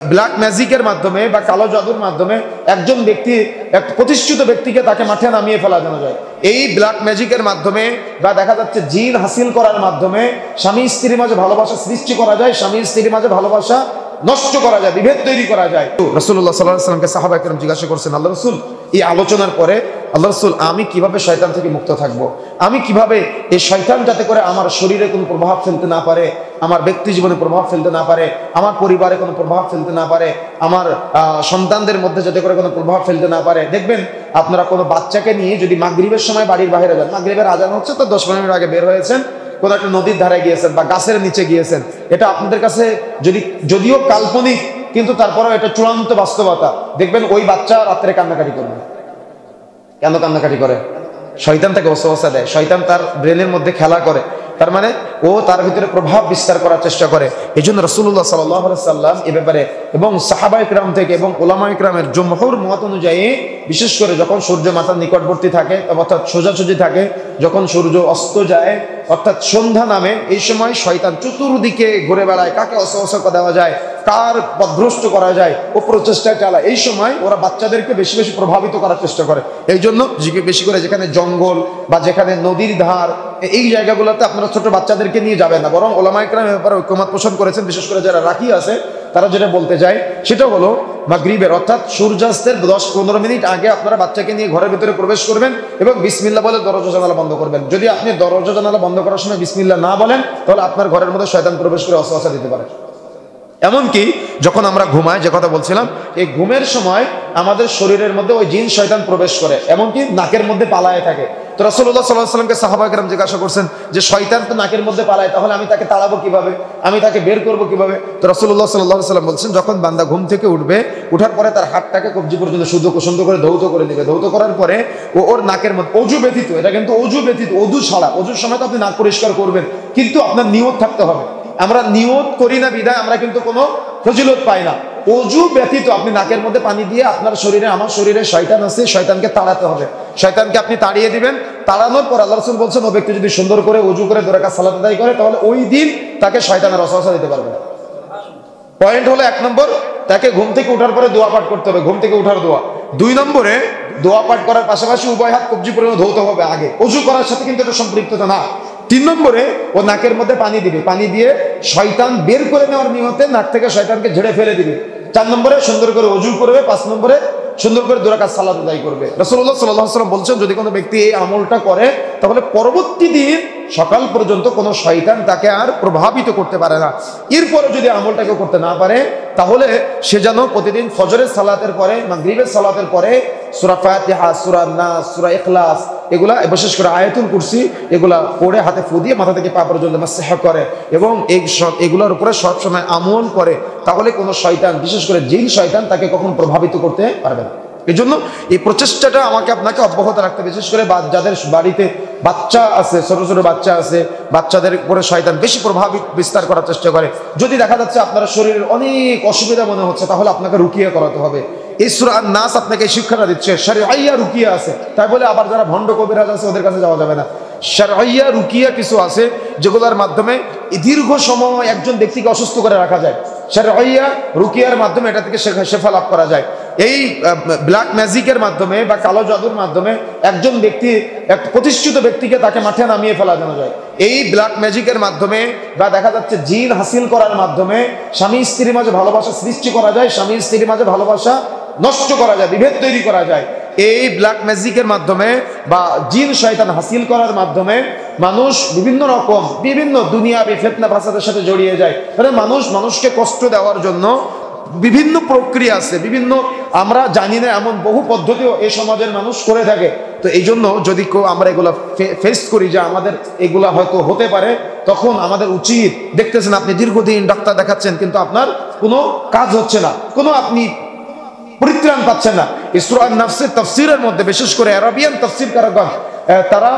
Black ম্যাজিকের মাধ্যমে বা কালো জাদুর মাধ্যমে একজন ব্যক্তি এক প্রতিষ্ঠিত ব্যক্তিকে তাকে মাঠে নামিয়ে ফেলা যায়। এই ব্ল্যাক ম্যাজিকের মাধ্যমে বা দেখা যাচ্ছে জিন হাসিল করার মাধ্যমে স্বামী স্ত্রীর মাঝে ভালোবাসা সৃষ্টি করা যায়, স্বামী স্ত্রীর মাঝে ভালোবাসা নষ্ট করা যায়, বিভেদ তৈরি করা যায়। রাসূলুল্লাহ সাল্লাল্লাহু আলাইহি ওয়াসাল্লামকে সাহাবায়ে কেরাম জিজ্ঞাসা করছেন, আল্লাহ রাসূল এই আলোচনার পরে আল্লাহ রাসূল আমি কিভাবে শয়তান থেকে মুক্ত থাকব, আমি কিভাবে এই শয়তান যাতে করে আমার শরীরে কোনো প্রভাব ফেলতে না পারে, আমার ব্যক্তি জীবনে প্রভাব ফেলতে না পারে, আমার পরিবারে কোনো প্রভাব ফেলতে না পারে, আমার সন্তানদের মধ্যে যাতে করে কোনো প্রভাব ফেলতে না পারে। দেখবেন আপনারা কোনো বাচ্চাকে নিয়ে যদি মাগরিবের সময় বাড়ির বাইরে যান, মাগরিবের আজান হচ্ছে তো 10-15 মিনিট আগে বের হয়েছেন, কোন একটা নদীর ধারে গিয়েছেন বা গাছের নিচে গিয়েছেন, এটা আপনাদের কাছে যদিও কাল্পনিক কিন্তু তারপরেও এটা চূড়ান্ত বাস্তবতা। দেখবেন ওই বাচ্চা রাত্রে কান্নাকাটি করবে। কেন কান্নাকাটি করে? শয়তান তাকে ওয়াসওয়াসা দেয়, শয়তান তার ব্রেনের মধ্যে খেলা করে, তার মানে ও তার ভিতরে প্রভাব বিস্তার করার চেষ্টা করে। এই জন্য রাসূলুল্লাহ সাল্লাল্লাহু আলাইহি সাল্লাম এ ব্যাপারে এবং সাহাবায়ে কেরাম থেকে এবং উলামায়ে কেরামের জমহুর মত অনুযায়ী, বিশেষ করে যখন সূর্য মাথার নিকটবর্তী থাকে অর্থাৎ সোজাসুজি থাকে, যখন সূর্য অস্ত যায় অর্থাৎ সন্ধ্যা নামে, এই সময় শয়তান চতুর্দিকে ঘুরে বেড়ায়, কাকে ওয়াসওয়াসা দেওয়া যায়, কার পথভ্রষ্ট করা যায় ও প্রচেষ্টা চালায়। এই সময় ওরা বাচ্চাদেরকে বেশি বেশি প্রভাবিত করার চেষ্টা করে। এই জন্য বেশি করে যেখানে জঙ্গল বা যেখানে নদীর ধার, এই জায়গাগুলোতে আপনারা ছোট বাচ্চাদেরকে নিয়ে যাবেন না। বরং উলামায়ে কেরাম এর ব্যাপারে ঐকমত পোষণ করেছেন, বিশেষ করে যারা রাখি আছে তারা যেটা বলতে চায় সেটা হলো মাগরিবের অর্থাৎ সূর্যাস্তের 10-15 মিনিট আগে আপনারা বাচ্চাকে নিয়ে ঘরের ভিতরে প্রবেশ করবেন এবং বিসমিল্লাহ বলে দরজা জানালা বন্ধ করবেন। যদি আপনি দরজা জানালা বন্ধ করার সময় বিসমিল্লাহ না বলেন, তাহলে আপনার ঘরের মধ্যে শয়তান প্রবেশ করে ওয়াসওয়াসা দিতে পারে। এমনকি যখন আমরা ঘুমাই, যে কথা বলছিলাম, এই ঘুমের সময় আমাদের শরীরের মধ্যে ওই জিন শয়তান প্রবেশ করে, এমনকি নাকের মধ্যে পালায় থাকে। তো রাসূলুল্লাহ সাল্লাল্লাহু আলাইহি ওয়াসাল্লামকে সাহাবায়ে কেরাম জিজ্ঞাসা করছেন যে শয়তান তো নাকের মধ্যে পালায়, তাহলে আমি তাকে তাড়াবো কিভাবে, আমি তাকে বের করব কিভাবে? তো রাসূলুল্লাহ সাল্লাল্লাহু আলাইহি ওয়াসাল্লাম বলছেন, যখন বান্দা ঘুম থেকে উঠবে, উঠার পরে তার হাতটাকে কবজি পর্যন্ত সুন্দর করে ধৌত করে দিবে। ধৌত করার পরে ওর নাকের মধ্যে অজু ব্যতীত, এটা কিন্তু অজু ব্যতীত, অজু ছাড়া, অজুর সময় তো আপনি নাক পরিষ্কার করবেন, কিন্তু আপনার নিয়ত থাকতে হবে। আমরা নিয়ত করি না বিধায় আমরা কিন্তু কোনো ফজিলত পাই না। অজু ব্যতীত আপনি নাকের মধ্যে পানি দিয়ে আপনার শরীরে, আমার শরীরে শয়তান আছে, শয়তানকে তাড়াতে হবে। শয়তানকে আপনি তাড়িয়ে দিবেন। তাড়ানোর পর আল্লাহ রাসূল বলছেন, ও ব্যক্তি যদি সুন্দর করে অজু করে 2 রাকাত সালাত আদায় করে, তাহলে ওই দিন তাকে শয়তানের ওয়াসওয়াসা দিতে পারবে না। পয়েন্ট হলো 1 নম্বর, তাকে ঘুম থেকে ওঠার পরে দোয়া পাঠ করতে হবে, ঘুম থেকে ওঠার দোয়া। 2 নম্বরে দোয়া পাঠ করার পাশাপাশি উভয় হাত কবজি পর্যন্ত ধৌত হবে আগে, অজু করার সাথে কিন্তু এটা সম্পৃক্ততা না। 3 নম্বরে ও নাকের মধ্যে পানি দিবে, পানি দিয়ে শয়তান বের করে নেওয়ার নিয়তে নাক থেকে শয়তানকে ঝেড়ে ফেলে দিবে। 4 নম্বরে সুন্দর করে ওযু করবে, 5 নম্বরে সুন্দর করে 2 রাকাত সালাত আদায় করবে। রাসূলুল্লাহ সাল্লাল্লাহু আলাইহি ওয়াসাল্লাম বলছেন, যদি কোনো ব্যক্তি এই আমলটা করে, তাহলে পরবর্তী দিন সকাল পর্যন্ত কোনো শয়তান তাকে আর প্রভাবিত করতে পারে না। এরপরে যদি আমলটাকে করতে না পারে, তাহলে সে যেন প্রতিদিন ফজরের সালাতের পরে, মাগরিবের সালাতের পরে সূরা ফাতিহা, সূরা নাস, সূরা ইখলাস, এগুলা বিশেষ করে আয়াতুল কুরসি, এগুলা পড়ে হাতে ফু দিয়ে মাথা থেকে পা পর্যন্ত মাসহ করে এবং এগুলোর উপরে সব সময় আমল করে, তাহলে কোনো শয়তান, বিশেষ করে জিন শয়তান, তাকে কখনো প্রভাবিত করতে পারবে না। এই জন্য এই প্রচেষ্টাটা আমাকে আপনাকে অব্যাহত রাখতে, বিশেষ করে যাদের বাড়িতে বাচ্চা আছে, ছোট ছোট বাচ্চা আছে, বাচ্চাদের উপরে শয়তান বেশি প্রভাব বিস্তার করার চেষ্টা করে। যদি দেখা যাচ্ছে আপনার শরীরের অনেক অসুবিধা মনে হচ্ছে, তাহলে আপনাকে রুকিয়া করাতে হবে। এই সূরা নাস আপনাকে শিক্ষাটা দিচ্ছে, শারঈয়া রুকিয়া আছে, তাই বলে আবার যারা ভণ্ড কবিরাজ আছে ওদের কাছে যাওয়া যাবে না। শারঈয়া রুকিয়া কিছু আছে যেগুলোর মাধ্যমে দীর্ঘ সময় একজন ব্যক্তিকে অসুস্থ করে রাখা যায়। শারঈয়া রুকিয়ার মাধ্যমে এটা থেকে শেফা লাভ করা যায়। এই ব্ল্যাক ম্যাজিকের মাধ্যমে বা কালো জাদুর মাধ্যমে একজন ব্যক্তি, এক প্রতিষ্ঠিত ব্যক্তিকে তাকে মাঠে নামিয়ে ফেলা যায়। এই ব্ল্যাক ম্যাজিকের মাধ্যমে বা দেখা যাচ্ছে জিন হাসিল করার মাধ্যমে স্বামী স্ত্রীর মাঝে ভালোবাসা সৃষ্টি করা যায়, স্বামী স্ত্রীর মাঝে ভালোবাসা নষ্ট করা যায়, বিভেদ তৈরি করা যায়। এই ব্ল্যাক ম্যাজিকের মাধ্যমে বা জিন শয়তান হাসিল করার মাধ্যমে মানুষ বিভিন্ন রকম বিভিন্ন দুনিয়াবি ফিতনা ফাসাদের সাথে জড়িয়ে যায়। মানে মানুষকে কষ্ট দেওয়ার জন্য বিভিন্ন প্রক্রিয়া আছে, বিভিন্ন আমরা জানি না এমন বহু পদ্ধতিও এই সমাজের মানুষ করে থাকে। তো এই জন্য যদি আমরা এগুলা ফেস করি যে আমাদের এগুলা হয়তো হতে পারে, তখন আমাদের উচিত, দেখতেছেন আপনি দীর্ঘদিন ডাক্তার দেখাচ্ছেন কিন্তু আপনার কোনো কাজ হচ্ছে না, কোনো আপনি পরিত্রাণ পাচ্ছেন না। সূরা নাফসের তাফসীরের মধ্যে বিশেষ করে আরবিয়ান তাফসীরকারগণ তারা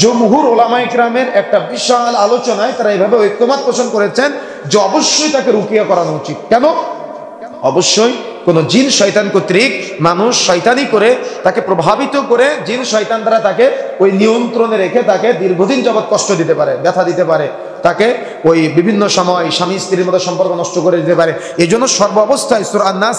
জমহুর উলামায়ে কেরামের একটা বিশাল আলোচনায় তারা এইভাবে ঐক্যমত পোষণ করেছেন যে অবশ্যই তাকে রুকিয়া করানো উচিত। কেন? অবশ্যই কোন জিন শয়তান কর্তৃক মানুষ শয়তানি করে তাকে প্রভাবিত করে জিন শয়তান দ্বারা তাকে ওই নিয়ন্ত্রণে রেখে তাকে দীর্ঘদিন যাবত কষ্ট দিতে পারে, ব্যথা দিতে পারে। তাকে ওই বিভিন্ন সময় স্বামী স্ত্রীর মধ্যে সম্পর্ক নষ্ট করে দিতে পারে। এই জন্য সর্ব অবস্থায় সূরা আন-নাস